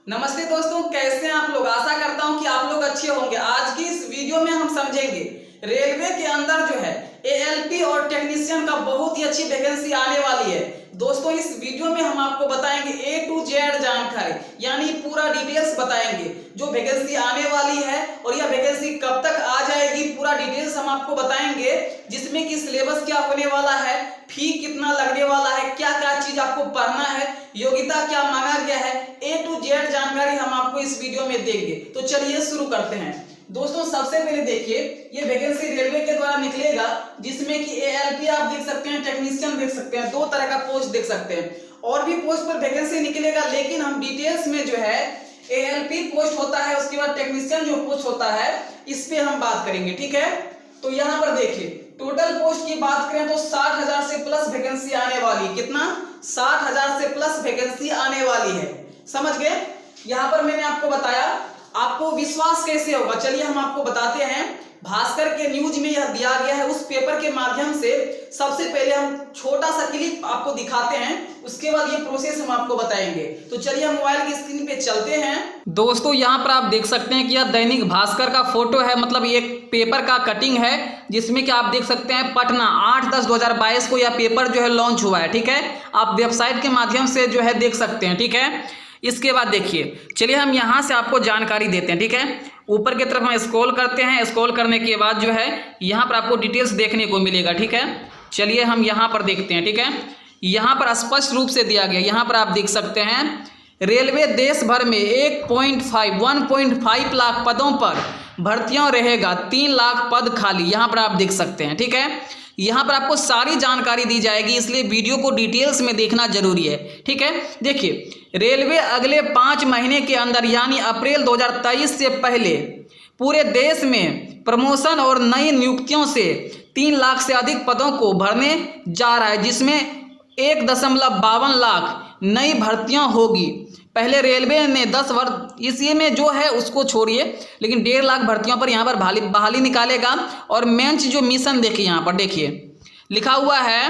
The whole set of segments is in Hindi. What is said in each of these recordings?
नमस्ते दोस्तों, कैसे हैं आप लोग। आशा करता हूं कि आप लोग अच्छे होंगे। आज की इस वीडियो में हम समझेंगे रेलवे के अंदर जो है एएलपी और टेक्नीशियन का बहुत ही अच्छी वैकेंसी आने वाली है। दोस्तों, इस वीडियो में हम आपको बताएंगे ए टू जेड जानकारी, यानी पूरा डिटेल्स बताएंगे जो वैकेंसी आने वाली है और यह वैकेंसी कब तक आ जाएगी। पूरा डिटेल्स हम आपको बताएंगे, जिसमें कि सिलेबस क्या होने वाला है, फी कितना लगने वाला है, क्या क्या चीज आपको पढ़ना है, योग्यता क्या मांगा गया है, ए टू जेड जानकारी हम आपको इस वीडियो में देंगे। तो चलिए शुरू करते हैं। दोस्तों, सबसे पहले देखिए, ये वैकेंसी रेलवे के द्वारा निकलेगा, जिसमें कि एएलपी आप देख सकते हैं, टेक्नीशियन देख सकते हैं, दो तरह का पोस्ट देख सकते हैं। और भी पोस्ट पर वैकेंसी निकलेगा, लेकिन हम डिटेल्स में जो है एएलपी पोस्ट होता है, उसके बाद टेक्नीशियन जो पोस्ट होता है, इस पे हम बात करेंगे। ठीक है, तो यहाँ पर देखिए, टोटल पोस्ट की बात करें तो 60,000 से प्लस वैकेंसी आने वाली। कितना? 60,000 से प्लस वैकेंसी आने वाली है। समझ गए? यहाँ पर मैंने आपको बताया, आपको विश्वास कैसे होगा, चलिए हम आपको बताते हैं। भास्कर के न्यूज में यह दिया गया है, उस पेपर के माध्यम से सबसे पहले हम छोटा सा क्लिप आपको दिखाते हैं, उसके बाद ये प्रोसेस हम आपको बताएंगे। तो चलिए हम मोबाइल की स्क्रीन पे चलते हैं। दोस्तों, यहाँ पर आप देख सकते हैं कि यह दैनिक भास्कर का फोटो है, मतलब एक पेपर का कटिंग है, जिसमें कि आप देख सकते हैं पटना 8/10/2022 को यह पेपर जो है लॉन्च हुआ है। ठीक है, आप वेबसाइट के माध्यम से जो है देख सकते हैं। ठीक है, इसके बाद देखिए, चलिए हम यहाँ से आपको जानकारी देते हैं। ठीक है, ऊपर की तरफ हम स्क्रॉल करते हैं। स्क्रॉल करने के बाद जो है यहाँ पर आपको डिटेल्स देखने को मिलेगा। ठीक है, चलिए हम यहाँ पर देखते हैं। ठीक है, यहाँ पर स्पष्ट रूप से दिया गया, यहाँ पर आप देख सकते हैं, रेलवे देश भर में 1.5 लाख पदों पर भर्तियां रहेगा, 3 लाख पद खाली, यहाँ पर आप देख सकते हैं। ठीक है, यहाँ पर आपको सारी जानकारी दी जाएगी, इसलिए वीडियो को डिटेल्स में देखना जरूरी है। ठीक है, देखिए, रेलवे अगले 5 महीने के अंदर यानी अप्रैल 2023 से पहले पूरे देश में प्रमोशन और नई नियुक्तियों से 3 लाख से अधिक पदों को भरने जा रहा है, जिसमें 1.52 लाख नई भर्तियां होगी। पहले रेलवे ने 10 वर्ष इसी में जो है उसको छोड़िए, लेकिन 1.5 लाख भर्तियों पर यहाँ पर बहाली निकालेगा। और मेन चीज जो मिशन देखिए, यहाँ पर देखिए लिखा हुआ है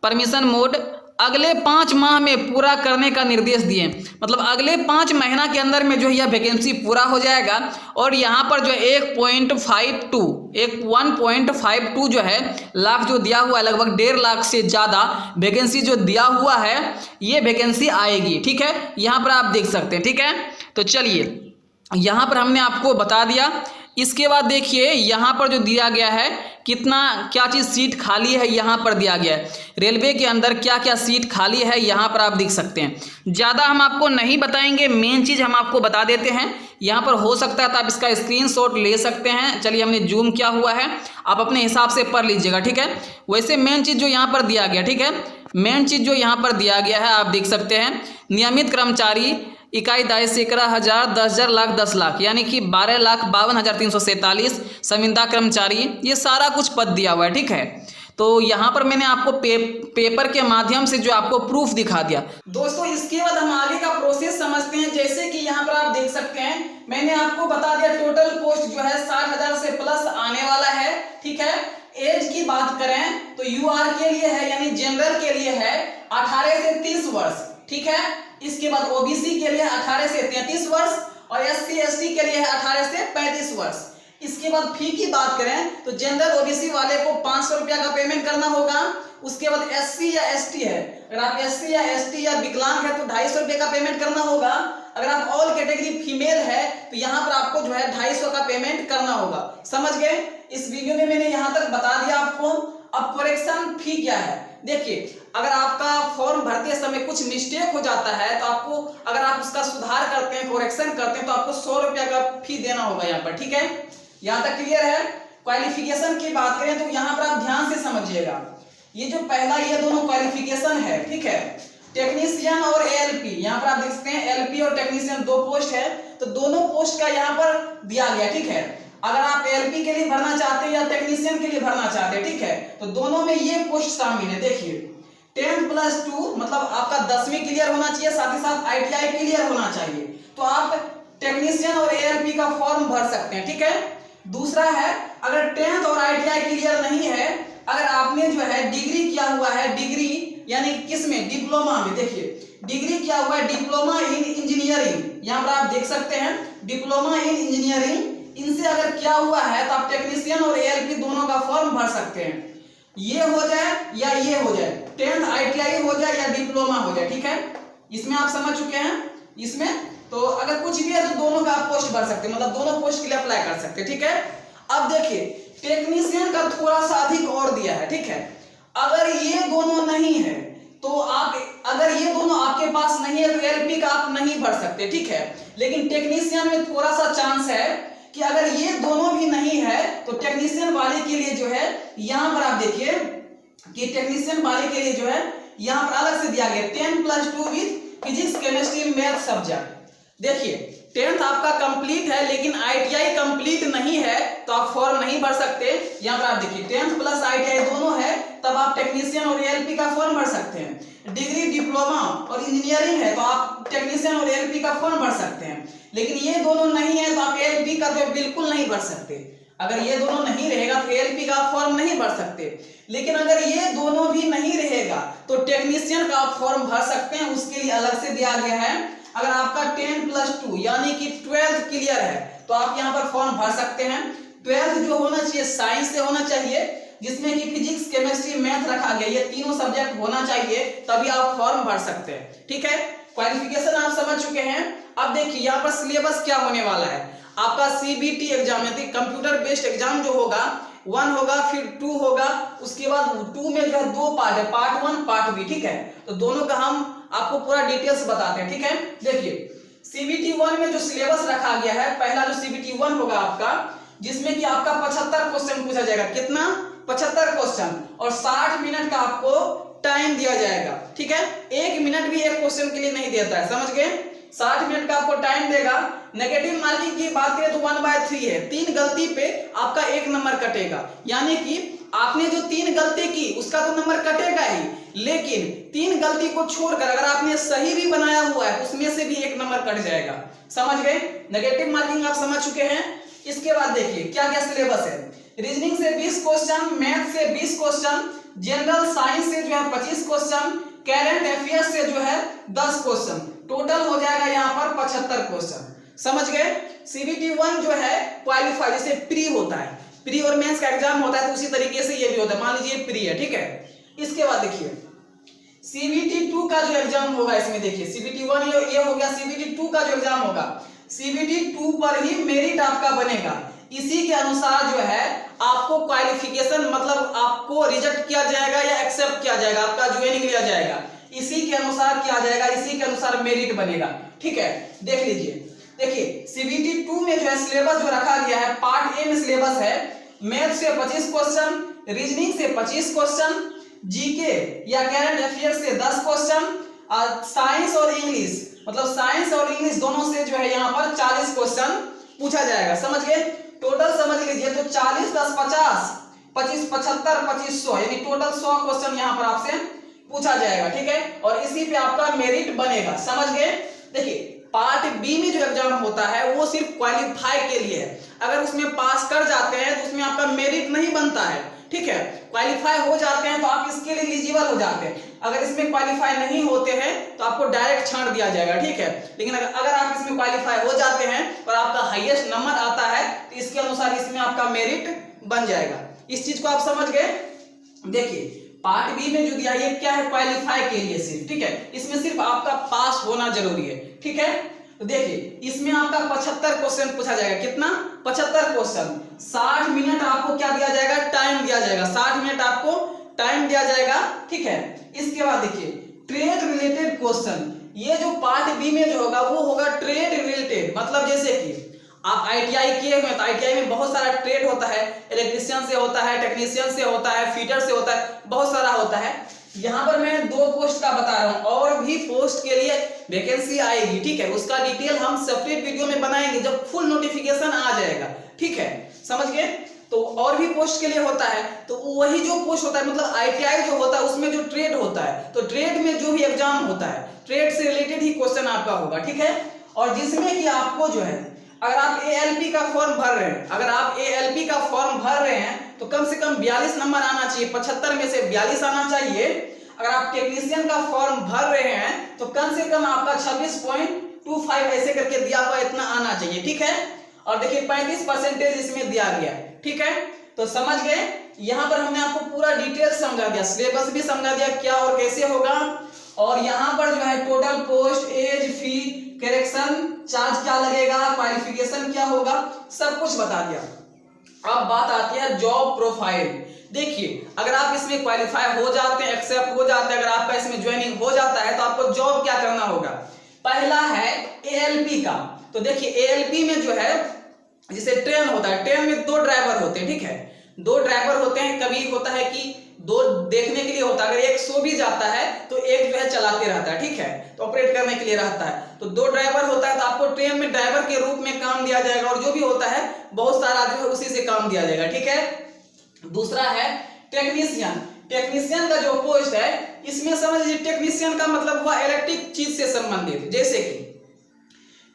परमिशन मोड अगले 5 माह में पूरा करने का निर्देश दिए, मतलब अगले 5 महीना के अंदर में जो है यह वैकेंसी पूरा हो जाएगा। और यहाँ पर जो 1.52 जो है लाख जो दिया हुआ है, लगभग 1.5 लाख से ज़्यादा वैकेंसी जो दिया हुआ है, ये वैकेंसी आएगी। ठीक है, यहाँ पर आप देख सकते हैं। ठीक है, तो चलिए यहाँ पर हमने आपको बता दिया। इसके बाद देखिए, यहाँ पर जो दिया गया है, कितना क्या चीज़ सीट खाली है, यहाँ पर दिया गया है रेलवे के अंदर क्या क्या सीट खाली है, यहाँ पर आप देख सकते हैं। ज़्यादा हम आपको नहीं बताएंगे, मेन चीज़ हम आपको बता देते हैं। यहाँ पर हो सकता है तो आप इसका स्क्रीनशॉट ले सकते हैं। चलिए, हमने जूम किया हुआ है, आप अपने हिसाब से पढ़ लीजिएगा। ठीक है, वैसे मेन चीज़ जो यहाँ पर दिया गया, ठीक है, मेन चीज़ जो यहाँ पर दिया गया है, आप देख सकते हैं, नियमित कर्मचारी इकाई दायित्व से 11,000, 10,000, लाख, 10 लाख, यानी कि 12,52,347 संविदा कर्मचारी, ये सारा कुछ पद दिया हुआ है। ठीक है, तो यहाँ पर मैंने आपको पेपर के माध्यम से जो आपको प्रूफ दिखा दिया। दोस्तों, इसके बाद हम आगे का प्रोसेस समझते हैं। जैसे कि यहाँ पर आप देख सकते हैं, मैंने आपको बता दिया टोटल पोस्ट जो है 60,000 से प्लस आने वाला है। ठीक है, एज की बात करें तो यूआर के लिए है, यानी जनरल के लिए है 18 से 30 वर्ष। ठीक है, इसके बाद ओबीसी के लिए 18 से 33 वर्ष और एससी एसटी के लिए है 18 से 35 वर्ष। इसके बाद फी की बात करें तो जनरल ओबीसी वाले को 500 रुपया का पेमेंट करना होगा। उसके बाद एससी या एसटी है, अगर आप एससी या एसटी या विकलांग है तो 250 रुपये का पेमेंट करना होगा। अगर आप ऑल कैटेगरी फीमेल है तो यहाँ पर आपको जो है 250 का पेमेंट करना होगा। समझ गए? इस वीडियो में मैंने यहाँ तक बता दिया आपको। अब करेक्शन फी क्या है, देखिए, अगर आपका फॉर्म भरते समय कुछ मिस्टेक हो जाता है तो आपको, अगर आप उसका सुधार करते हैं, करेक्शन करते हैं, तो आपको 100 रुपया का फी देना होगा यहाँ पर। ठीक है, यहाँ तक क्लियर है? क्वालिफिकेशन की बात करें तो यहाँ पर आप ध्यान से समझिएगा, ये जो पहला, ये दोनों क्वालिफिकेशन है। ठीक है, टेक्नीशियन और एएलपी, यहाँ पर आप देख सकते हैं एलपी और टेक्नीशियन 2 पोस्ट है, तो दोनों पोस्ट का यहाँ पर दिया गया। ठीक है, अगर आप एलपी के लिए भरना चाहते हैं या टेक्नीशियन के लिए भरना चाहते हैं, ठीक है, तो दोनों में ये पोस्ट शामिल है। देखिए, 10+2 मतलब आपका 10वीं क्लियर होना चाहिए, साथ ही साथ आईटीआई क्लियर होना चाहिए, तो आप टेक्नीशियन और एएलपी का फॉर्म भर सकते हैं। ठीक है, दूसरा है, अगर 10th और आईटीआई क्लियर नहीं है, अगर आपने जो है डिग्री किया हुआ है, डिग्री यानी किस में, डिप्लोमा में, देखिए डिग्री किया हुआ है डिप्लोमा इन इंजीनियरिंग यहाँ पर आप देख सकते हैं डिप्लोमा इन इंजीनियरिंग, इनसे अगर क्या हुआ है तो आप टेक्नीशियन और एएलपी दोनों का फॉर्म भर सकते हैं। ये हो जाए या ये हो जाए, 10th ITI हो जाए या डिप्लोमा हो जाए, ठीक है। इसमें आप समझ चुके हैं। इसमें तो अगर कुछ भी है तो दोनों का आप पोस्ट भर सकते हैं, मतलब दोनों पोस्ट के लिए अप्लाई कर सकते हैं, ठीक है। अब देखिए टेक्नीशियन का थोड़ा सा अधिक और दिया है, ठीक है। अगर ये दोनों नहीं है तो आप, अगर ये दोनों आपके पास नहीं है तो एलपी का आप नहीं भर सकते, ठीक है। लेकिन टेक्नीशियन में थोड़ा सा चांस है कि अगर ये दोनों भी नहीं है तो टेक्नीशियन वाले के लिए जो है यहां पर आप देखिए कि टेक्नीशियन वाले के लिए जो है यहां पर अलग से दिया गया 10+2 with physics chemistry math subject. देखिए 10th आपका कंप्लीट है लेकिन आईटीआई कंप्लीट नहीं है तो आप फॉर्म नहीं भर सकते। यहां पर आप देखिए 10th प्लस आईटीआई दोनों है तब आप टेक्नीशियन और एएलपी का फॉर्म भर सकते हैं। डिग्री डिप्लोमा और इंजीनियरिंग है तो आप टेक्नीशियन और एएलपी का फॉर्म भर सकते हैं। लेकिन ये दोनों नहीं है तो आप एएलपी का तो बिल्कुल नहीं भर सकते। अगर ये दोनों नहीं रहेगा तो एएलपी का फॉर्म नहीं भर सकते। लेकिन अगर ये दोनों भी नहीं रहेगा तो टेक्नीशियन का आप फॉर्म भर सकते हैं, उसके लिए अलग से दिया गया है। अगर आपका 10+2 यानी कि 12th क्लियर है तो आप यहाँ पर फॉर्म भर सकते हैं। 12th जो होना चाहिए साइंस से होना चाहिए, जिसमें कि फिजिक्स केमिस्ट्री मैथ रखा गया, ये तीनों सब्जेक्ट होना चाहिए, तभी आप फॉर्म भर सकते हैं, ठीक है। क्वालिफिकेशन आप समझ चुके हैं। अब देखिए यहाँ पर सिलेबस क्या होने वाला है। आपका सीबीटी एग्जाम यानी कंप्यूटर बेस्ड एग्जाम जो होगा 1 होगा फिर 2 होगा, उसके बाद 2 में जो है 2 पार्ट है, पार्ट 1 पार्ट बी, ठीक है। तो दोनों का हम आपको पूरा डिटेल्स बताते हैं, ठीक है। देखिए सीबीटी 1 में जो सिलेबस रखा गया है, पहला जो सीबीटी 1 होगा आपका, जिसमें कि आपका 75 क्वेश्चन पूछा जाएगा। कितना? 75 क्वेश्चन, और 60 मिनट का आपको टाइम दिया जाएगा, ठीक है। 1 मिनट भी एक क्वेश्चन के लिए नहीं देता है, समझ गए। 60 मिनट का आपको टाइम देगा। नेगेटिव मार्किंग की बात करें तो 1/3 है, 3 गलती पे आपका 1 नंबर कटेगा। यानी कि आपने जो 3 गलती की उसका तो नंबर कटेगा ही, लेकिन 3 गलती को छोड़कर अगर आपने सही भी बनाया हुआ है उसमें से भी 1 नंबर कट जाएगा, समझ गए। नेगेटिव मार्किंग आप समझ चुके हैं। इसके बाद देखिए क्या क्या सिलेबस है। रीजनिंग से 20 क्वेश्चन, मैथ से 20 क्वेश्चन, जनरल साइंस से जो है 25 क्वेश्चन, करंट अफेयर्स से जो है 10 क्वेश्चन, टोटल हो जाएगा यहाँ पर 75 क्वेश्चन, समझ गए। सीबीटी 1 जो है क्वालिफाई, जैसे प्री होता है, प्री और मेंस का एग्जाम होता है तो उसी तरीके से ये भी होता है। मान लीजिए प्री है, ठीक है। इसके बाद देखिए सीबीटी 2 का जो एग्जाम होगा, इसमें देखिए सीबीटी 1 ये हो गया, सीबीटी 2 का जो एग्जाम होगा, सीबीटी 2 पर ही मेरिट आपका बनेगा। इसी के अनुसार जो है आपको क्वालिफिकेशन, मतलब आपको रिजेक्ट किया जाएगा या एक्सेप्ट किया जाएगा, आपका ज्वाइनिंग लिया जाएगा, इसी के अनुसार किया जाएगा, इसी के अनुसार मेरिट बनेगा, ठीक है। देख लीजिए, देखिए सीबीटी 2 में जो है सिलेबस जो रखा गया है, पार्ट ए में सिलेबस है मैथ से 25 क्वेश्चन, रीजनिंग से 25 क्वेश्चन, जीके या करंट अफेयर्स से 10 क्वेश्चन, साइंस और इंग्लिश, मतलब साइंस और इंग्लिश दोनों से जो है यहाँ पर 40 क्वेश्चन पूछा जाएगा, समझ गए। टोटल समझ लीजिए तो 40 + 50, 25 75 25 100, यानी टोटल 100 क्वेश्चन यहाँ पर आपसे पूछा जाएगा, ठीक है। और इसी पे आपका मेरिट बनेगा, समझ गए। देखिए पार्ट बी में जो एग्जाम होता है वो सिर्फ क्वालिफाई के लिए है। अगर उसमें पास कर जाते हैं तो उसमें आपका मेरिट नहीं बनता है, ठीक है। क्वालिफाई हो जाते हैं तो आप इसके लिए एलिजिबल हो जाते हैं। अगर इसमें क्वालिफाई नहीं होते हैं तो आपको डायरेक्ट छांट दिया जाएगा, ठीक है। लेकिन अगर आप इसमें क्वालिफाई हो जाते हैं और आपका हाईएस्ट नंबर आता है तो इसके अनुसार इसमें आपका मेरिट बन जाएगा। इस चीज को आप समझ गए। देखिए पार्ट बी में जो दिया ये क्या है, क्वालिफाई के लिए सिर्फ, ठीक है। इसमें सिर्फ आपका पास होना जरूरी है, ठीक है। तो देखिए इसमें आपका 75 क्वेश्चन पूछा जाएगा। कितना? 75 क्वेश्चन। 60 मिनट आपको क्या दिया जाएगा, टाइम दिया जाएगा, 60 मिनट आपको टाइम दिया जाएगा, ठीक है। इसके बाद देखिए ट्रेड रिलेटेड क्वेश्चन, ये जो पार्ट बी में जो होगा वो होगा ट्रेड रिलेटेड, मतलब जैसे कि आप आईटीआई किए हुए तो आईटीआई में बहुत सारा ट्रेड होता है, इलेक्ट्रिशियन से होता है, टेक्नीशियन से होता है, फीटर से होता है, बहुत सारा होता है। यहाँ पर मैं 2 पोस्ट का बता रहा हूँ, और भी पोस्ट के लिए वैकेंसी आएगी, ठीक है। उसका डिटेल हम सेपरेट वीडियो में बनाएंगे जब फुल नोटिफिकेशन आ जाएगा, ठीक है, समझ गए। तो और भी पोस्ट के लिए होता है, तो वही जो पोस्ट होता है, मतलब आईटीआई जो होता है उसमें जो ट्रेड होता है, तो ट्रेड में जो भी एग्जाम होता है ट्रेड से रिलेटेड ही क्वेश्चन आपका होगा, ठीक है। और जिसमें कि आपको जो है अगर आप एएलपी का फॉर्म भर रहे हैं, अगर आप एएलपी का फॉर्म भर रहे हैं तो कम से कम 42 नंबर आना चाहिए, 75 में से 42 आना चाहिए। अगर आप टेक्नीशियन का फॉर्म भर रहे हैं तो कम से कम आपका 25 ऐसे करके दिया हुआ, इतना आना चाहिए, ठीक है। और देखिए 35% इसमें दिया गया, ठीक है। तो समझ गए, यहाँ पर हमने आपको पूरा डिटेल समझा दिया, सिलेबस भी समझा दिया क्या और कैसे होगा, और यहाँ पर जो है टोटल पोस्ट, एज, फी, करेक्शन चार्ज क्या लगेगा, क्वालिफिकेशन क्या होगा, सब कुछ बता दिया। अब बात आती है जॉब प्रोफाइल। देखिए अगर आप इसमें क्वालिफाई हो जाते हैं, एक्सेप्ट हो जाते हैं, अगर आपका इसमें ज्वाइनिंग हो जाता है तो आपको जॉब क्या करना होगा। पहला है एएलपी का। तो देखिए एएलपी में जो है जैसे ट्रेन होता है, ट्रेन में 2 ड्राइवर होते हैं, ठीक है, 2 ड्राइवर होते हैं। कभी होता है कि 2 देखने के लिए होता है, अगर एक सो भी जाता है तो एक जो है चलाते रहता है, ठीक है, तो ऑपरेट करने के लिए रहता है। तो 2 ड्राइवर होता है, तो आपको ट्रेन में ड्राइवर के रूप में काम दिया जाएगा, और जो भी होता है बहुत सारा जो है उसी से काम दिया जाएगा, ठीक है। दूसरा है टेक्नीशियन। टेक्नीशियन का जो पोस्ट है, इसमें समझ लीजिए टेक्नीशियन का मतलब हुआ इलेक्ट्रिक चीज से संबंधित। जैसे कि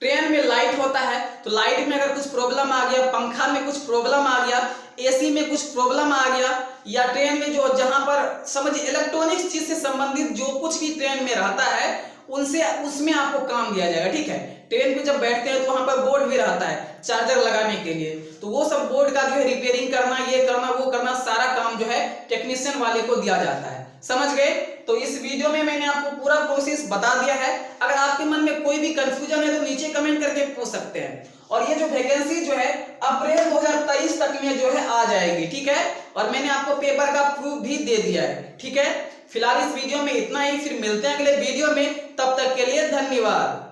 ट्रेन में लाइट होता है, तो लाइट में अगर कुछ प्रॉब्लम आ गया, पंखा में कुछ प्रॉब्लम आ गया, एसी में कुछ प्रॉब्लम आ गया, या ट्रेन में जो जहां पर समझिए इलेक्ट्रॉनिक्स चीज से संबंधित जो कुछ भी ट्रेन में रहता है, उनसे उसमें आपको काम दिया जाएगा, ठीक है। ट्रेन पे जब बैठते हैं तो वहां पर बोर्ड भी रहता है चार्जर लगाने के लिए, तो वो सब बोर्ड का जो है रिपेयरिंग करना, ये करना, वो करना, सारा काम जो है टेक्नीशियन वाले को दिया जाता है। समझ गए। तो इस वीडियो में मैंने आपको पूरा प्रोसेस बता दिया है। अगर आपके मन में कोई भी कंफ्यूजन है तो नीचे कमेंट करके पूछ सकते हैं। और ये जो वैकेंसी जो है अप्रैल 2023 तक में जो है आ जाएगी, ठीक है। और मैंने आपको पेपर का प्रूफ भी दे दिया है, ठीक है। फिलहाल इस वीडियो में इतना ही, फिर मिलते हैं अगले वीडियो में, तब तक के लिए धन्यवाद।